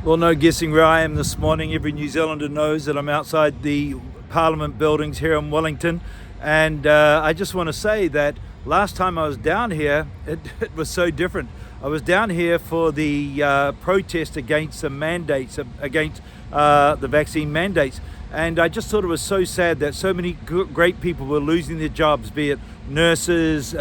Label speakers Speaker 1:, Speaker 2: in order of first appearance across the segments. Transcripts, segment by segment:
Speaker 1: Well, no guessing where I am this morning. Every New Zealander knows that I'm outside the Parliament buildings here in Wellington. And I just want to say that last time I was down here, it was so different. I was down here for the protest against the mandates, against the vaccine mandates. And I just thought it was so sad that so many great people were losing their jobs, be it nurses,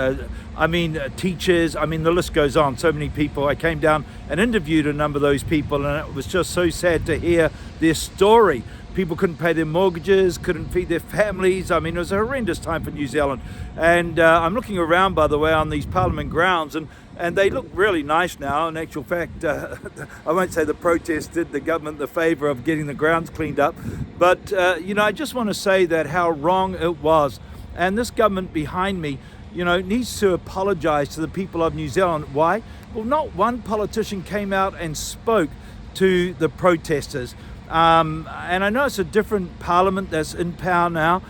Speaker 1: teachers, the list goes on. So many people. I came down and interviewed a number of those people, and it was just so sad to hear their story. People couldn't pay their mortgages, couldn't feed their families. It was a horrendous time for New Zealand. And I'm looking around, by the way, on these Parliament grounds, and they look really nice now. In actual fact, I won't say the protest did the government the favour of getting the grounds cleaned up, but I just want to say that how wrong it was. And this government behind me, needs to apologise to the people of New Zealand. Why? Well, not one politician came out and spoke to the protesters. And I know it's a different parliament that's in power now.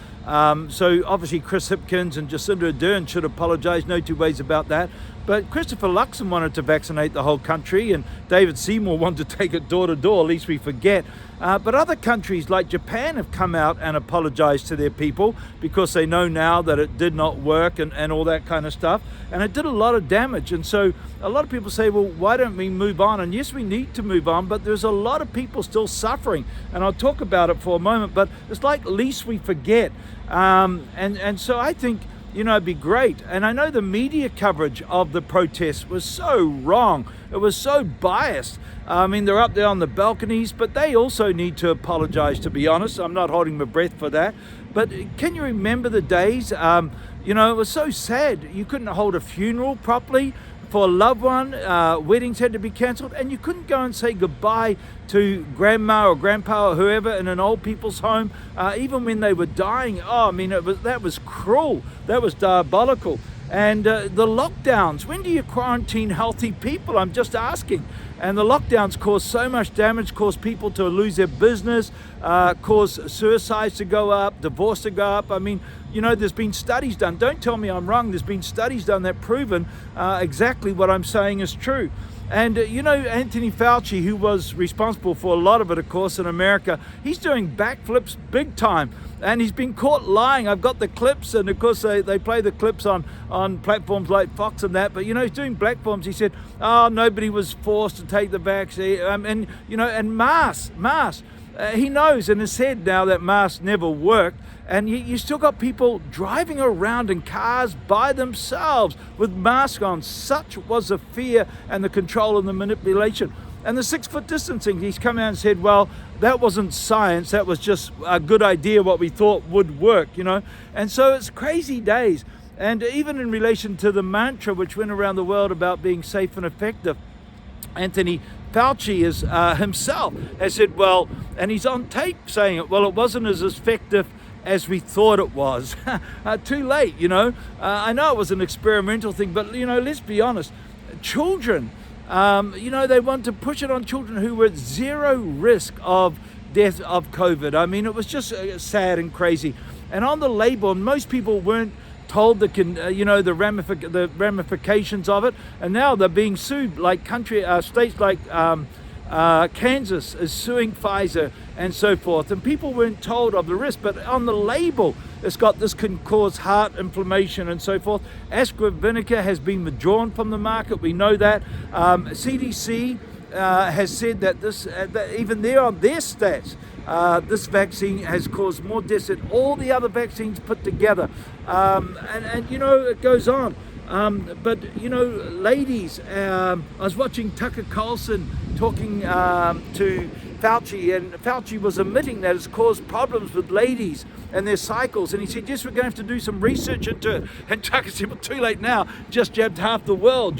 Speaker 1: So obviously Chris Hipkins and Jacinda Ardern should apologise, no two ways about that. But Christopher Luxon wanted to vaccinate the whole country, and David Seymour wanted to take it door to door, least we forget. But other countries like Japan have come out and apologised to their people because they know now that it did not work and all that kind of stuff. And it did a lot of damage. And so a lot of people say, well, why don't we move on? And yes, we need to move on, but there's a lot of people still suffering. And I'll talk about it for a moment, but it's like least we forget. And so I think, it'd be great. And I know the media coverage of the protests was so wrong. It was so biased. They're up there on the balconies, but they also need to apologise, to be honest. I'm not holding my breath for that. But can you remember the days? It was so sad. You couldn't hold a funeral properly for a loved one. Weddings had to be cancelled, and you couldn't go and say goodbye to grandma or grandpa or whoever in an old people's home, even when they were dying. That was cruel. That was diabolical. And the lockdowns, when do you quarantine healthy people? I'm just asking. And the lockdowns caused so much damage, caused people to lose their business, caused suicides to go up, divorce to go up. There's been studies done. Don't tell me I'm wrong. There's been studies done that proven exactly what I'm saying is true. And, Anthony Fauci, who was responsible for a lot of it, of course, in America, he's doing backflips big time. And he's been caught lying. I've got the clips, and of course they play the clips on platforms like Fox and that. But, he's doing platforms. He said, nobody was forced to take the vaccine. And masks. He knows in his head now that masks never worked. And you still got people driving around in cars by themselves with masks on. Such was the fear and the control and the manipulation. And the 6-foot distancing, he's come out and said, well, that wasn't science. That was just a good idea, what we thought would work, And so it's crazy days. And even in relation to the mantra which went around the world about being safe and effective, Anthony Fauci himself has said, well, and he's on tape saying it, well, it wasn't as effective as we thought it was. Too late, I know it was an experimental thing, but, let's be honest. Children, they want to push it on children who were at zero risk of death of COVID. It was just sad and crazy. And on the label, most people weren't told the ramifications of it, and now they're being sued. Like states like Kansas is suing Pfizer and so forth, and people weren't told of the risk. But on the label, it's got this can cause heart inflammation and so forth. AstraZeneca has been withdrawn from the market. We know that. CDC has said that that even there on their stats, this vaccine has caused more deaths than all the other vaccines put together. It goes on. But ladies, I was watching Tucker Carlson talking to Fauci, and Fauci was admitting that it's caused problems with ladies and their cycles. And he said, yes, we're going to have to do some research into it. And Tucker said, well, too late now, just jabbed half the world,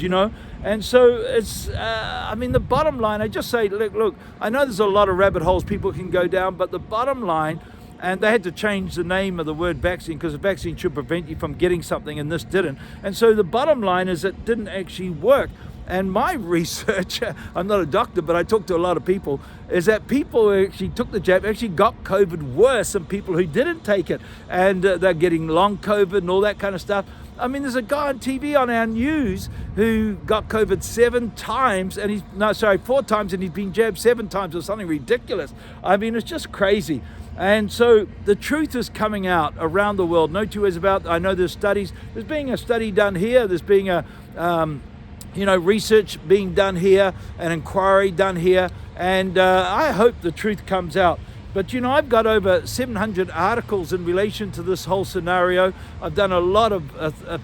Speaker 1: And so it's, the bottom line, I just say, look, I know there's a lot of rabbit holes people can go down, but the bottom line, and they had to change the name of the word vaccine because the vaccine should prevent you from getting something, and this didn't. And so the bottom line is it didn't actually work. And my research, I'm not a doctor, but I talked to a lot of people, is that people who actually took the jab actually got COVID worse than people who didn't take it. And they're getting long COVID and all that kind of stuff. I mean, there's a guy on TV on our news who got COVID 4 times and he's been jabbed 7 times or something ridiculous. I mean, it's just crazy. And so the truth is coming out around the world. No two ways about. I know there's studies. There's being a study done here. There's being a research being done here, an inquiry done here, and I hope the truth comes out. But I've got over 700 articles in relation to this whole scenario. I've done a lot of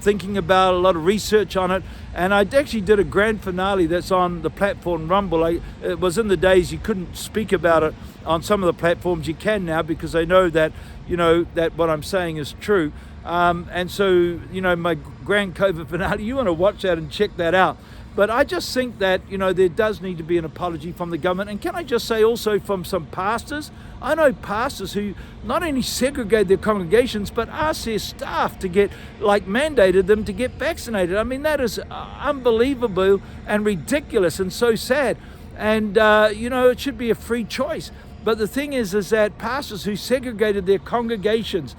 Speaker 1: thinking about it, a lot of research on it, and I actually did a grand finale that's on the platform Rumble. It was in the days you couldn't speak about it on some of the platforms. You can now, because I know that that what I'm saying is true. And so my grand COVID finale, you want to watch that and check that out. But I just think that, there does need to be an apology from the government. And can I just say also from some pastors? I know pastors who not only segregate their congregations, but ask their staff to mandated them to get vaccinated. I mean, that is unbelievable and ridiculous and so sad. And, it should be a free choice. But the thing is that pastors who segregated their congregations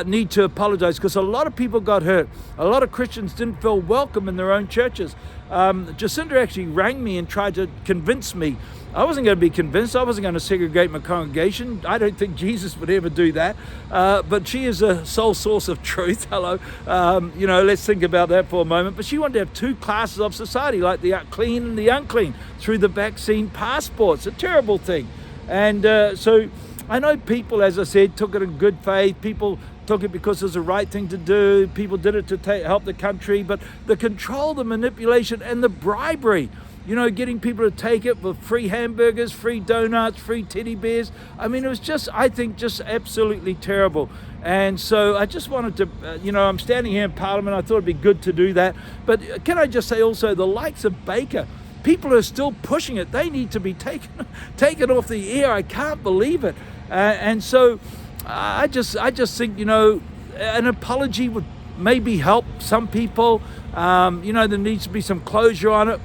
Speaker 1: need to apologize, because a lot of people got hurt. A lot of Christians didn't feel welcome in their own churches. Jacinda actually rang me and tried to convince me. I wasn't going to be convinced. I wasn't going to segregate my congregation. I don't think Jesus would ever do that. But she is a sole source of truth. Hello. Let's think about that for a moment. But she wanted to have 2 classes of society, like the clean and the unclean, through the vaccine passports. A terrible thing. And so I know people, as I said, took it in good faith. People took it because it was the right thing to do. People did it to help the country. But the control, the manipulation, and the bribery, getting people to take it with free hamburgers, free donuts, free teddy bears. I mean, it was just, I think, just absolutely terrible. And so I just wanted to, I'm standing here in Parliament. I thought it'd be good to do that. But can I just say also, the likes of Baker, people are still pushing it. They need to be taken off the air. I can't believe it. And so I just think, an apology would maybe help some people. There needs to be some closure on it.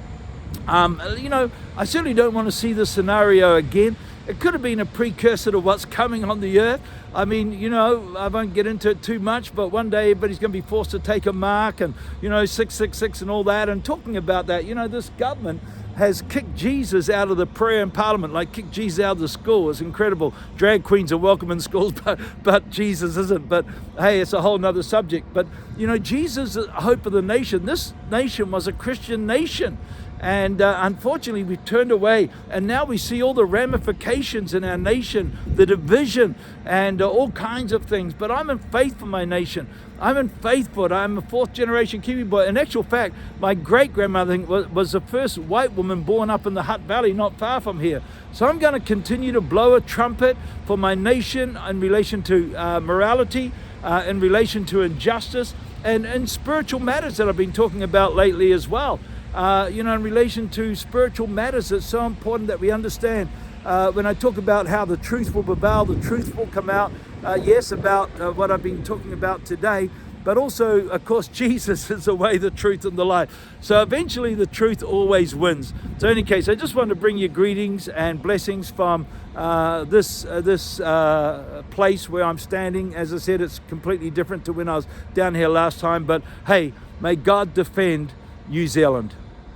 Speaker 1: I certainly don't want to see this scenario again. It could have been a precursor to what's coming on the earth. I mean, I won't get into it too much, but one day everybody's going to be forced to take a mark and, 666 and all that. And talking about that, this government has kicked Jesus out of the prayer in Parliament, like kicked Jesus out of the school. It's incredible. Drag queens are welcome in schools, but Jesus isn't. But hey, it's a whole nother subject. But, Jesus is the hope of the nation. This nation was a Christian nation. And unfortunately, we've turned away. And now we see all the ramifications in our nation, the division, and all kinds of things. But I'm in faith for my nation. I'm in faith for it. I'm a 4th generation Kiwi boy. In actual fact, my great-grandmother was the first white woman born up in the Hutt Valley, not far from here. So I'm going to continue to blow a trumpet for my nation in relation to morality, in relation to injustice, and spiritual matters that I've been talking about lately as well. In relation to spiritual matters, it's so important that we understand. When I talk about how the truth will prevail, the truth will come out, yes, about what I've been talking about today, but also, of course, Jesus is the way, the truth, and the life. So eventually the truth always wins. So in any case, I just want to bring you greetings and blessings from this place where I'm standing. As I said, it's completely different to when I was down here last time, but hey, may God defend New Zealand.